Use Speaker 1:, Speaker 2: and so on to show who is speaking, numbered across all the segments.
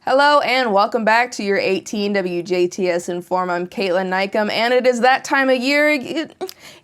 Speaker 1: Hello and welcome back to your 18 WJTS in form. I'm Kaitlyn Neukam, and it is that time of year.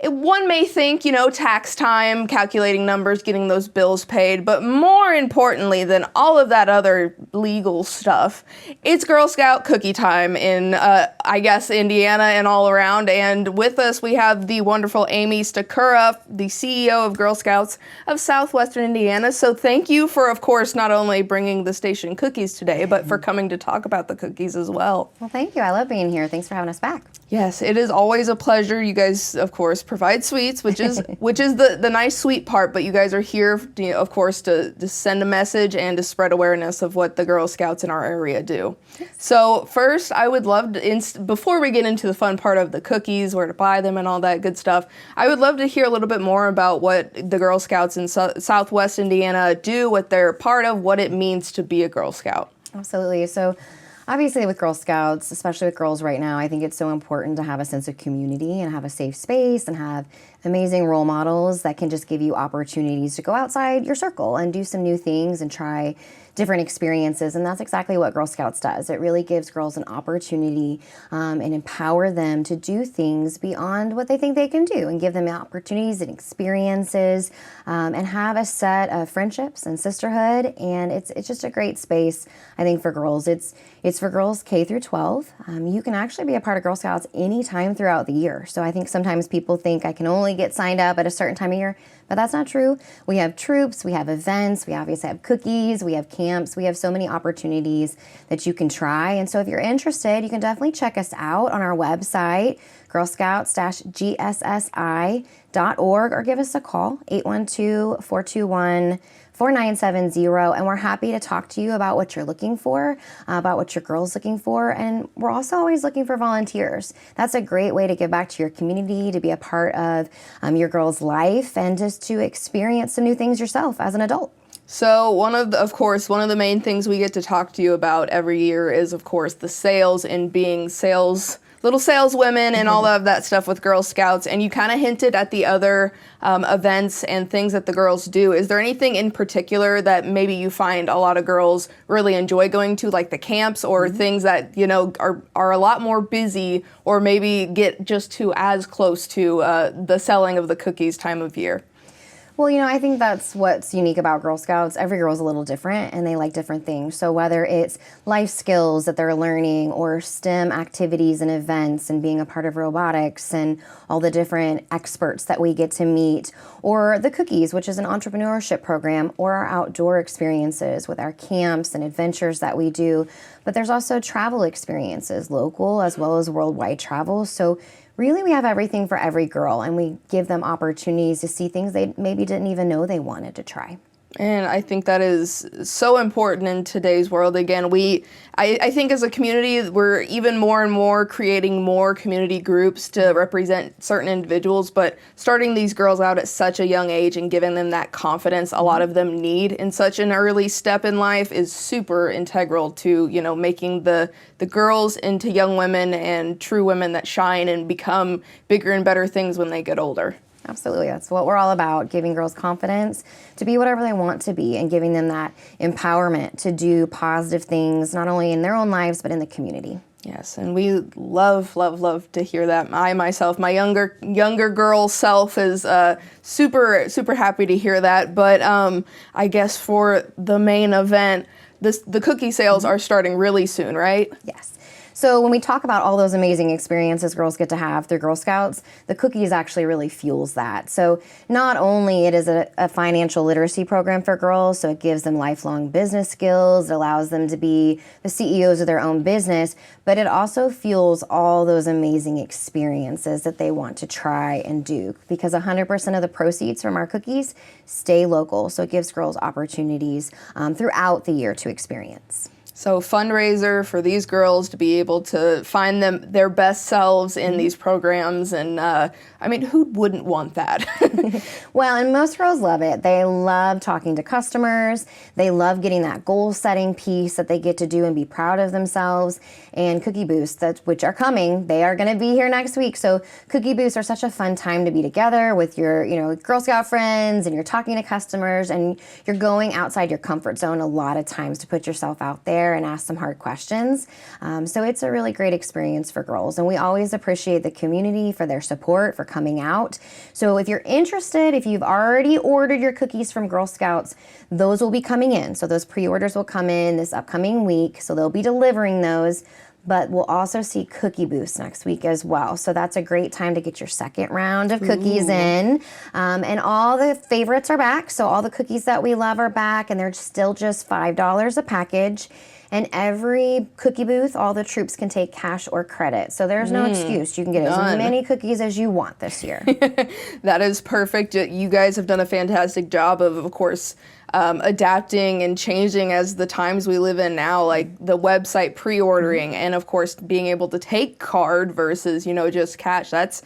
Speaker 1: One may think, tax time, calculating numbers, getting those bills paid, but more importantly than all of that other legal stuff, it's Girl Scout cookie time in, Indiana and all around. And with us, we have the wonderful Aimee Stachura, the CEO of Girl Scouts of Southwestern Indiana. So thank you for, of course, not only bringing the station cookies today, but for coming to talk about the cookies as well.
Speaker 2: Well, thank you. I love being here. Thanks for having us back.
Speaker 1: Yes, it is always a pleasure. You guys, of course, provide sweets, which is the nice sweet part, but you guys are here, of course, to send a message and to spread awareness of what the Girl Scouts in our area do. So first, I would love to, before we get into the fun part of the cookies, where to buy them and all that good stuff, I would love to hear a little bit more about what the Girl Scouts in Southwest Indiana do, what they're part of, what it means to be a Girl Scout.
Speaker 2: Absolutely. So obviously with Girl Scouts, especially with girls right now, I think it's so important to have a sense of community and have a safe space and have amazing role models that can just give you opportunities to go outside your circle and do some new things and try different experiences. And that's exactly what Girl Scouts does. It really gives girls an opportunity and empower them to do things beyond what they think they can do and give them opportunities and experiences and have a set of friendships and sisterhood. And it's just a great space, I think, for girls. It's for girls K through 12. You can actually be a part of Girl Scouts anytime throughout the year. So I think sometimes people think I can only get signed up at a certain time of year, but that's not true. We have troops, we have events, we obviously have cookies, we have camps, we have so many opportunities that you can try. And so if you're interested, you can definitely check us out on our website, girlscouts-gssi.org, or give us a call, 812-421-4970, and we're happy to talk to you about what you're looking for, about what your girl's looking for, and we're also always looking for volunteers. That's a great way to give back to your community, to be a part of your girl's life, and just to experience some new things yourself as an adult.
Speaker 1: So one of the main things we get to talk to you about every year is, of course, the sales and being little saleswomen and all of that stuff with Girl Scouts. And you kind of hinted at the other events and things that the girls do. Is there anything in particular that maybe you find a lot of girls really enjoy going to, like the camps, or things that, are a lot more busy or maybe get just to as close to the selling of the cookies time of year?
Speaker 2: Well, I think that's what's unique about Girl Scouts. Every girl's a little different and they like different things. So whether it's life skills that they're learning or STEM activities and events and being a part of robotics and all the different experts that we get to meet, or the cookies, which is an entrepreneurship program, or our outdoor experiences with our camps and adventures that we do. But there's also travel experiences, local as well as worldwide travel. So really, we have everything for every girl, and we give them opportunities to see things they maybe didn't even know they wanted to try.
Speaker 1: And I think that is so important in today's world. Again, I think as a community, we're even more and more creating more community groups to represent certain individuals, but starting these girls out at such a young age and giving them that confidence a lot of them need in such an early step in life is super integral to, making the girls into young women and true women that shine and become bigger and better things when they get older.
Speaker 2: Absolutely. That's what we're all about, giving girls confidence to be whatever they want to be and giving them that empowerment to do positive things, not only in their own lives, but in the community.
Speaker 1: Yes, and we love to hear that. I myself, my younger girl self is super happy to hear that. But I guess for the main event, the cookie sales are starting really soon, right?
Speaker 2: Yes. So when we talk about all those amazing experiences girls get to have through Girl Scouts, the cookies actually really fuels that. So not only it is a financial literacy program for girls, so it gives them lifelong business skills, it allows them to be the CEOs of their own business, but it also fuels all those amazing experiences that they want to try and do, because 100% of the proceeds from our cookies stay local. So it gives girls opportunities throughout the year to experience.
Speaker 1: So fundraiser for these girls to be able to find their best selves in these programs. And who wouldn't want that?
Speaker 2: Well, and most girls love it. They love talking to customers. They love getting that goal setting piece that they get to do and be proud of themselves. And cookie boosts, which are coming, they are going to be here next week. So cookie boosts are such a fun time to be together with your, Girl Scout friends, and you're talking to customers and you're going outside your comfort zone a lot of times to put yourself out there. there and ask some hard questions. So it's a really great experience for girls. And we always appreciate the community for their support, for coming out. So if you're interested, if you've already ordered your cookies from Girl Scouts, those will be coming in. So those pre-orders will come in this upcoming week. So they'll be delivering those. But we'll also see cookie booths next week as well. So that's a great time to get your second round of cookies in. And all the favorites are back. So all the cookies that we love are back, and they're still just $5 a package. And every cookie booth, all the troops can take cash or credit. So there's no excuse. You can get as many cookies as you want this year.
Speaker 1: That is perfect. You guys have done a fantastic job of course, adapting and changing as the times we live in now, like the website pre-ordering and of course being able to take card versus, just cash. That's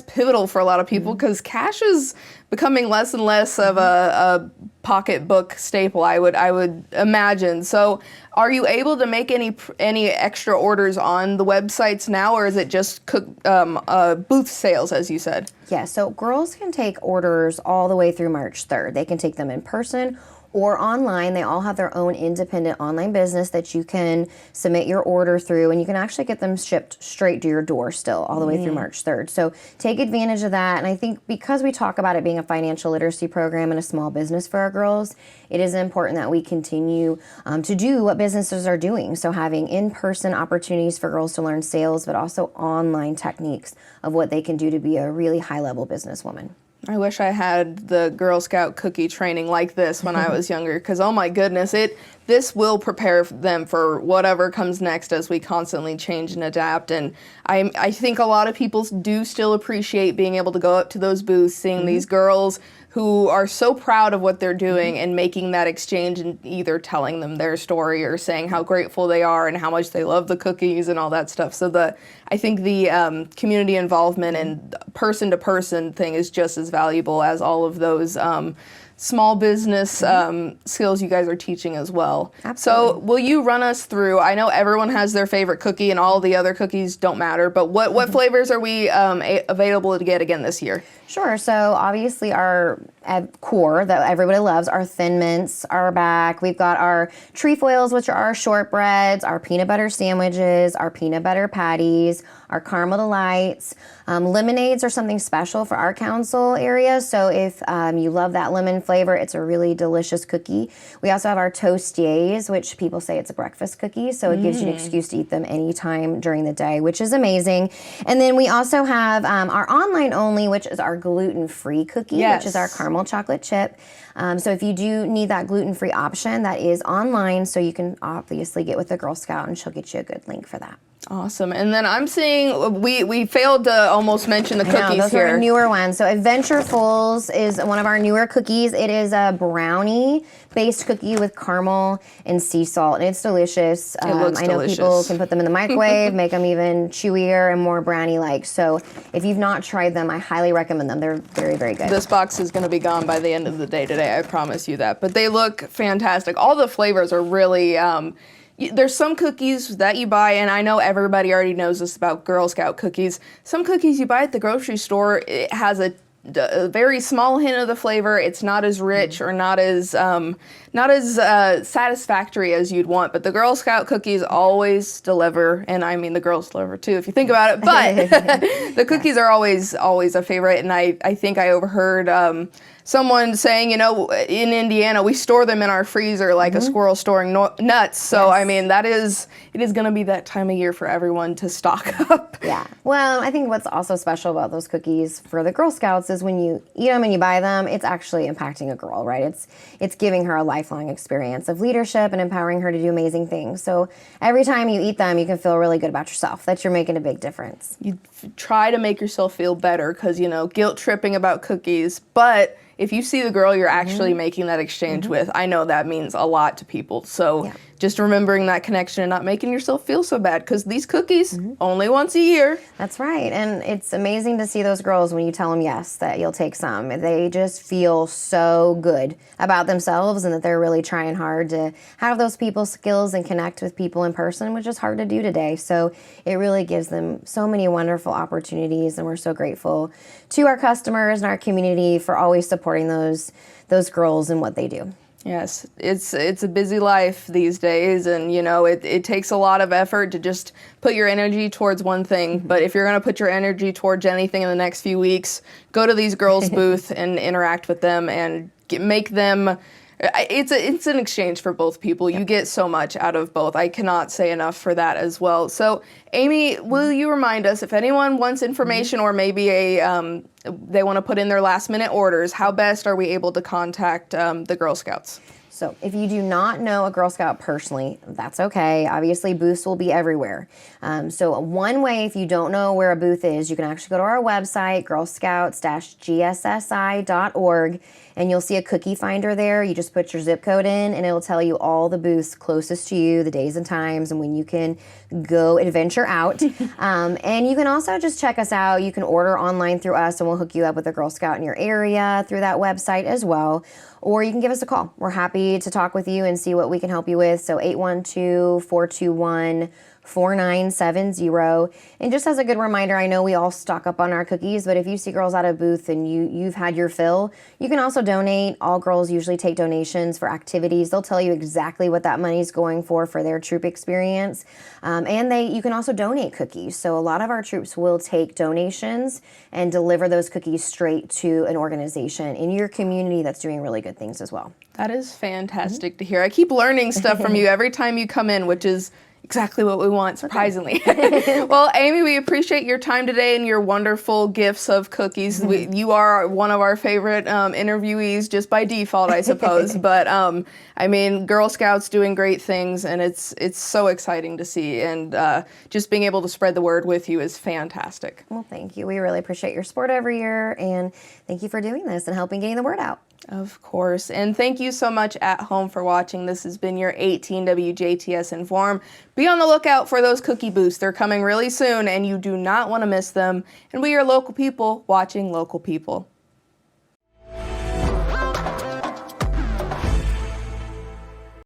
Speaker 1: pivotal for a lot of people because cash is becoming less and less of a pocketbook staple, I would imagine. So are you able to make any extra orders on the websites now, or is it just booth sales, as you said?
Speaker 2: Yeah, so girls can take orders all the way through March 3rd. They can take them in person or online. They all have their own independent online business that you can submit your order through, and you can actually get them shipped straight to your door still all the way through March 3rd. So take advantage of that. And I think because we talk about it being a financial literacy program and a small business for our girls, it is important that we continue to do what businesses are doing. So having in-person opportunities for girls to learn sales, but also online techniques of what they can do to be a really high-level businesswoman.
Speaker 1: I wish I had the Girl Scout cookie training like this when I was younger, because oh my goodness, this will prepare them for whatever comes next as we constantly change and adapt. And I think a lot of people do still appreciate being able to go up to those booths, seeing these girls who are so proud of what they're doing and making that exchange and either telling them their story or saying how grateful they are and how much they love the cookies and all that stuff. So I think the community involvement and person-to-person thing is just as valuable as all of those small business skills you guys are teaching as well.
Speaker 2: Absolutely.
Speaker 1: So will you run us through, I know everyone has their favorite cookie and all the other cookies don't matter, but what flavors are we available to get again this year?
Speaker 2: Sure. So obviously our core that everybody loves, our Thin Mints are back. We've got our trefoils, which are our shortbreads, our peanut butter sandwiches, our peanut butter patties, our caramel delights. Lemonades are something special for our council area. So if you love that lemon flavor, it's a really delicious cookie. We also have our Toastiers, which people say it's a breakfast cookie. So it gives you an excuse to eat them anytime during the day, which is amazing. And then we also have our online only, which is our gluten-free cookie, which is our caramel chocolate chip. So if you do need that gluten-free option, that is online. So you can obviously get with the Girl Scout and she'll get you a good link for that.
Speaker 1: Awesome. And then I'm seeing, we failed to almost mention the cookies
Speaker 2: those
Speaker 1: here.
Speaker 2: are newer ones. So Adventurefuls is one of our newer cookies. It is a brownie-based cookie with caramel and sea salt, and it's delicious.
Speaker 1: It looks
Speaker 2: I know
Speaker 1: delicious.
Speaker 2: people can put them in the microwave, make them even chewier and more brownie-like. So if you've not tried them, I highly recommend them. They're very, very good.
Speaker 1: This box is going to be gone by the end of the day today, I promise you that. But they look fantastic. All the flavors are really... there's some cookies that you buy, and I know everybody already knows this about Girl Scout cookies. Some cookies you buy at the grocery store, it has a very small hint of the flavor. It's not as rich or not as satisfactory as you'd want. But the Girl Scout cookies always deliver, and I mean the girls deliver too, if you think about it. But the cookies are always a favorite, and I think I overheard someone saying, in Indiana, we store them in our freezer like a squirrel storing nuts. So, I mean, it is going to be that time of year for everyone to stock up.
Speaker 2: Yeah. Well, I think what's also special about those cookies for the Girl Scouts is when you eat them and you buy them, it's actually impacting a girl, right? It's giving her a lifelong experience of leadership and empowering her to do amazing things. So every time you eat them, you can feel really good about yourself, that you're making a big difference.
Speaker 1: You try to make yourself feel better because, guilt tripping about cookies, but if you see the girl you're actually making that exchange with, I know that means a lot to people. So just remembering that connection and not making yourself feel so bad, because these cookies only once a year.
Speaker 2: That's right. And it's amazing to see those girls when you tell them yes, that you'll take some. They just feel so good about themselves and that they're really trying hard to have those people skills and connect with people in person, which is hard to do today. So it really gives them so many wonderful opportunities, and we're so grateful to our customers and our community for always supporting those girls and what they do.
Speaker 1: Yes, it's a busy life these days, and it takes a lot of effort to just put your energy towards one thing. But if you're going to put your energy towards anything in the next few weeks, go to these girls' booth and interact with them and make them. It's an exchange for both people. You get so much out of both. I cannot say enough for that as well. So, Aimee, will you remind us if anyone wants information or maybe they want to put in their last-minute orders, how best are we able to contact the Girl Scouts?
Speaker 2: So if you do not know a Girl Scout personally, that's okay. Obviously, booths will be everywhere. So one way, if you don't know where a booth is, you can actually go to our website, girlscouts-gssi.org, and you'll see a cookie finder there. You just put your zip code in, and it'll tell you all the booths closest to you, the days and times, and when you can go adventure out. And you can also just check us out. You can order online through us, and we'll hook you up with a Girl Scout in your area through that website as well. Or you can give us a call. We're happy to talk with you and see what we can help you with. So 812-421-4970. And just as a good reminder, I know we all stock up on our cookies, but if you see girls at a booth and you've had your fill, you can also donate. All girls usually take donations for activities. They'll tell you exactly what that money's going for their troop experience. And you can also donate cookies. So a lot of our troops will take donations and deliver those cookies straight to an organization in your community that's doing really good things as well.
Speaker 1: That is fantastic to hear. I keep learning stuff from you every time you come in, which is exactly what we want, surprisingly. Well, Aimee, we appreciate your time today and your wonderful gifts of cookies. You are one of our favorite interviewees just by default, I suppose. But I mean, Girl Scouts doing great things, and it's so exciting to see. And just being able to spread the word with you is fantastic.
Speaker 2: Well, thank you. We really appreciate your support every year, and thank you for doing this and helping getting the word out.
Speaker 1: Of course. And thank you so much at home for watching. This has been your 18 WJTS in.form. Be on the lookout for those cookie booths. They're coming really soon, and you do not want to miss them. And we are local people watching local people.